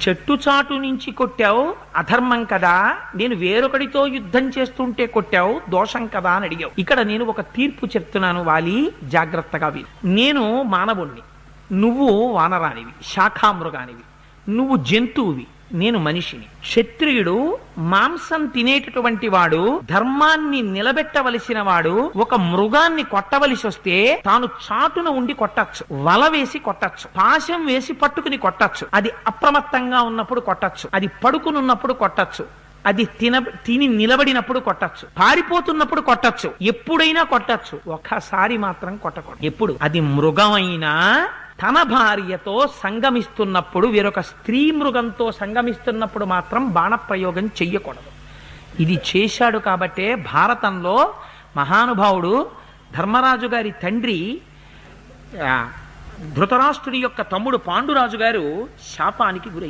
చెట్టు చాటు నుంచి కొట్టావు అధర్మం కదా, నేను వేరొకడితో యుద్ధం చేస్తుంటే కొట్టావు దోషం కదా అని అడిగావు. ఇక్కడ నేను ఒక తీర్పు చెప్తున్నాను వాలి, జాగ్రత్తగా విను. నేను మానవుణ్ణి, నువ్వు వానరానివి, శాఖామృగానివి. నువ్వు జంతువువి, నేను మనిషిని. క్షత్రియుడు మాంసం తినేటటువంటి వాడు, ధర్మాన్ని నిలబెట్టవలసిన వాడు ఒక మృగాన్ని కొట్టవలసి వస్తే తాను చాటున ఉండి కొట్టచ్చు, వల వేసి కొట్టచ్చు, పాశం వేసి పట్టుకుని కొట్టచ్చు, అది అప్రమత్తంగా ఉన్నప్పుడు కొట్టచ్చు, అది పడుకునున్నప్పుడు కొట్టచ్చు, అది తిని నిలబడినప్పుడు కొట్టచ్చు, పారిపోతున్నప్పుడు కొట్టచ్చు, ఎప్పుడైనా కొట్టచ్చు. ఒక్కసారి మాత్రం కొట్టకూడదు. ఎప్పుడు? అది మృగమైనా తన భార్యతో సంగమిస్తున్నప్పుడు, వేరొక స్త్రీ మృగంతో సంగమిస్తున్నప్పుడు మాత్రం బాణప్రయోగం చెయ్యకూడదు. ఇది చేశాడు కాబట్టే భారతంలో మహానుభావుడు ధర్మరాజు గారి తండ్రి ధృతరాష్ట్రుడి యొక్క తమ్ముడు పాండురాజు గారు శాపానికి గురై